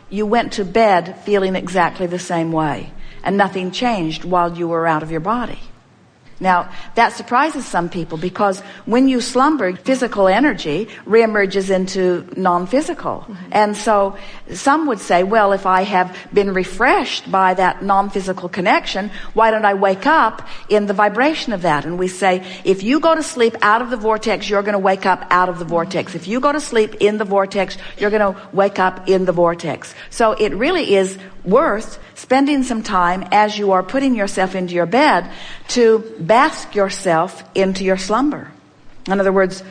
you went to bed feeling exactly the same way, and nothing changed while you were out of your body. Now, that surprises some people, because when you slumber, physical energy reemerges into non-physical. And so some would say, well, if I have been refreshed by that non-physical connection, why don't I wake up in the vibration of that? And we say, if you go to sleep out of the vortex, you're going to wake up out of the vortex. If you go to sleep in the vortex, you're going to wake up in the vortex. So it really is worth spending some time as you are putting yourself into your bed to bask yourself into your slumber. In other words,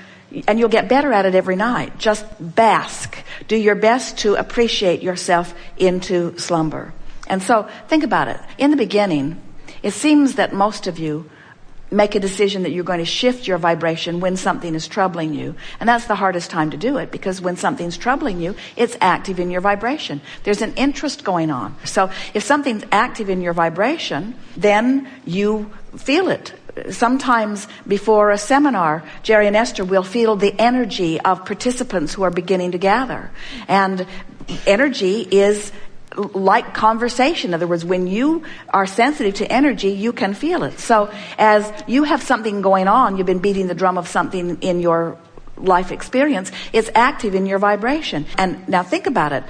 and you'll get better at it every night. Just bask. Do your best to appreciate yourself into slumber. And so think about it. In the beginning, it seems that most of you make a decision that you're going to shift your vibration when something is troubling you. And that's the hardest time to do it, because when something's troubling you, it's active in your vibration. There's an interest going on. So if something's active in your vibration, then you feel it. Sometimes before a seminar, Jerry and Esther will feel the energy of participants who are beginning to gather. And energy is like conversation. In other words, when you are sensitive to energy, you can feel it. So as you have something going on, you've been beating the drum of something in your life experience, it's active in your vibration. And now think about it.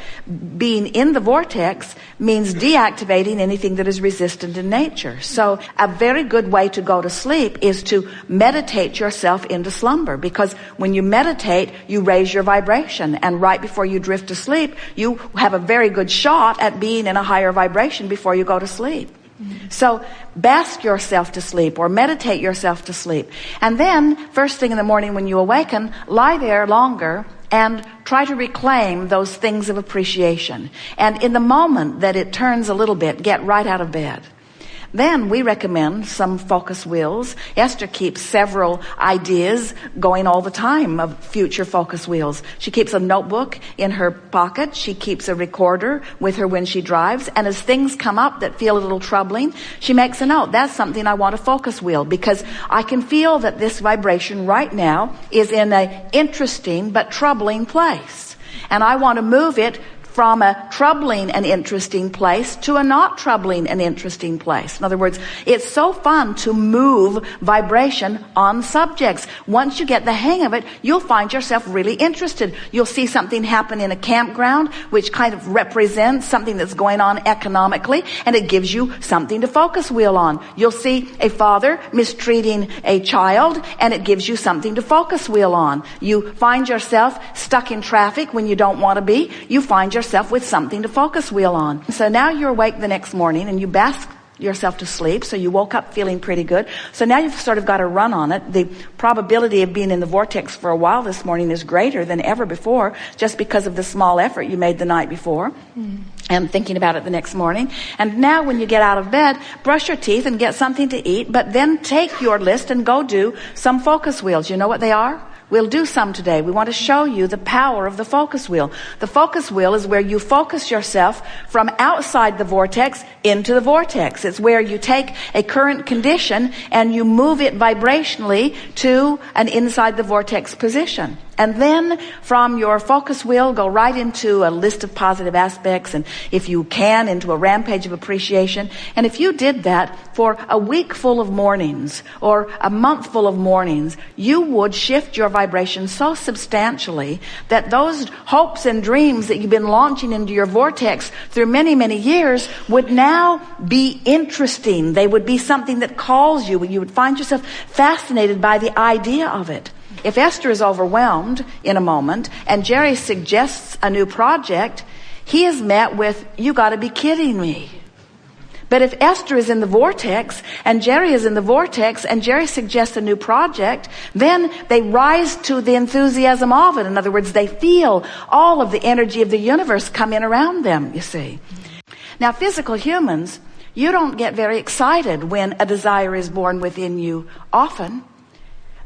Being in the vortex means deactivating anything that is resistant in nature. So a very good way to go to sleep is to meditate yourself into slumber, because when you meditate, you raise your vibration. And right before you drift to sleep, you have a very good shot at being in a higher vibration before you go to sleep. So bask yourself to sleep, or meditate yourself to sleep. And then first thing in the morning when you awaken, lie there longer and try to reclaim those things of appreciation. And in the moment that it turns a little bit, get right out of bed. Then we recommend some focus wheels. Esther keeps several ideas going all the time of future focus wheels. She keeps a notebook in her pocket. She keeps a recorder with her when she drives. And as things come up that feel a little troubling, she makes a note. That's something I want a focus wheel, because I can feel that this vibration right now is in an interesting but troubling place. And I want to move it from a troubling and interesting place to a not troubling and interesting place. In other words, it's so fun to move vibration on subjects. Once you get the hang of it, you'll find yourself really interested. You'll see something happen in a campground, which kind of represents something that's going on economically, and it gives you something to focus wheel on. You'll see a father mistreating a child, and it gives you something to focus wheel on. You find yourself stuck in traffic when you don't want to be. You find yourself with something to focus wheel on. So now you're awake the next morning and you bask yourself to sleep. So you woke up feeling pretty good. So now you've sort of got a run on it. The probability of being in the vortex for a while this morning is greater than ever before, just because of the small effort you made the night before and thinking about it the next morning. And now when you get out of bed, brush your teeth and get something to eat, but then take your list and go do some focus wheels. You know what they are? We'll do some today. We want to show you the power of the focus wheel. The focus wheel is where you focus yourself from outside the vortex into the vortex. It's where you take a current condition and you move it vibrationally to an inside the vortex position. And then from your focus wheel, go right into a list of positive aspects, and if you can, into a rampage of appreciation. And if you did that for a week full of mornings or a month full of mornings, you would shift your vibration so substantially that those hopes and dreams that you've been launching into your vortex through many, many years would now be interesting. They would be something that calls you. You would find yourself fascinated by the idea of it. If Esther is overwhelmed in a moment and Jerry suggests a new project, he is met with, "You got to be kidding me." But if Esther is in the vortex and Jerry is in the vortex and Jerry suggests a new project, then they rise to the enthusiasm of it. In other words, they feel all of the energy of the universe come in around them, you see. Now, physical humans, you don't get very excited when a desire is born within you often.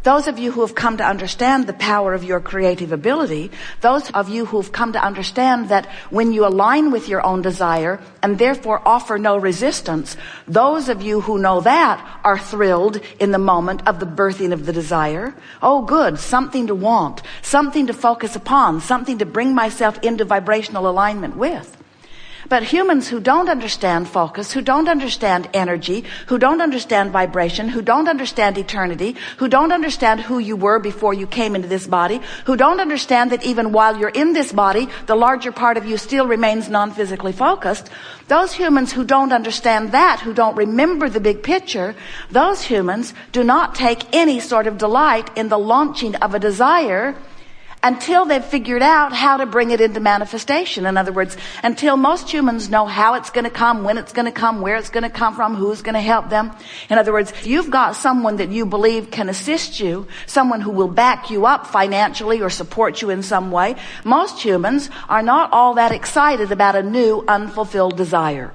Those of you who have come to understand the power of your creative ability, those of you who have come to understand that when you align with your own desire and therefore offer no resistance, those of you who know that are thrilled in the moment of the birthing of the desire. Oh, good, something to want, something to focus upon, something to bring myself into vibrational alignment with. But humans who don't understand focus, who don't understand energy, who don't understand vibration, who don't understand eternity, who don't understand who you were before you came into this body, who don't understand that even while you're in this body, the larger part of you still remains non-physically focused, those humans who don't understand that, who don't remember the big picture, those humans do not take any sort of delight in the launching of a desire until they've figured out how to bring it into manifestation. In other words, until most humans know how it's going to come, when it's going to come, where it's going to come from, who's going to help them. In other words, if you've got someone that you believe can assist you, someone who will back you up financially or support you in some way, most humans are not all that excited about a new unfulfilled desire.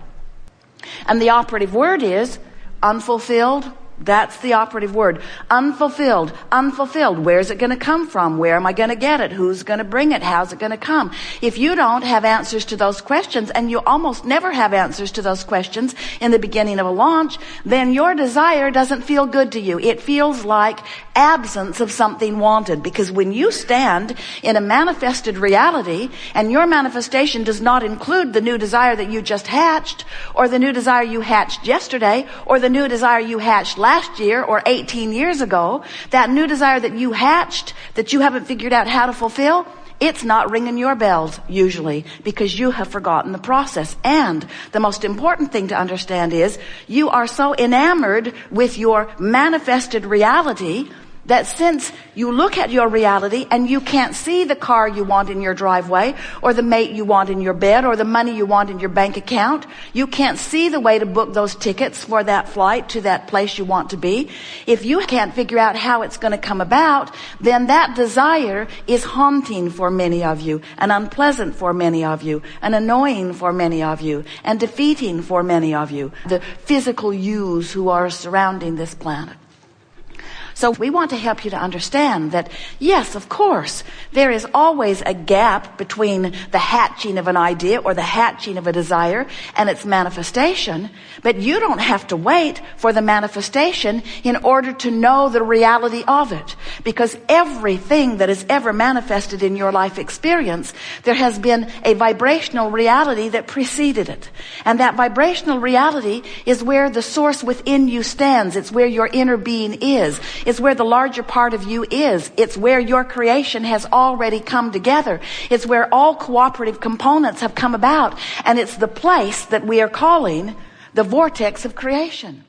And the operative word is unfulfilled. That's the operative word. Unfulfilled. Unfulfilled. Where's it going to come from? Where am I going to get it? Who's going to bring it? How's it going to come? If you don't have answers to those questions, and you almost never have answers to those questions in the beginning of a launch, then your desire doesn't feel good to you. It feels like absence of something wanted. Because when you stand in a manifested reality, and your manifestation does not include the new desire that you just hatched, or the new desire you hatched yesterday, or the new desire you hatched last year or 18 years ago, that new desire that you hatched that you haven't figured out how to fulfill, it's not ringing your bells usually, because you have forgotten the process. And the most important thing to understand is you are so enamored with your manifested reality that since you look at your reality and you can't see the car you want in your driveway, or the mate you want in your bed, or the money you want in your bank account, you can't see the way to book those tickets for that flight to that place you want to be. If you can't figure out how it's going to come about, then that desire is haunting for many of you, and unpleasant for many of you, and annoying for many of you, and defeating for many of you, the physical yous who are surrounding this planet. So we want to help you to understand that, yes, of course, there is always a gap between the hatching of an idea or the hatching of a desire and its manifestation, but you don't have to wait for the manifestation in order to know the reality of it. Because everything that is ever manifested in your life experience, there has been a vibrational reality that preceded it. And that vibrational reality is where the source within you stands. It's where your inner being is. It's where the larger part of you is. It's where your creation has already come together. It's where all cooperative components have come about. And it's the place that we are calling the vortex of creation.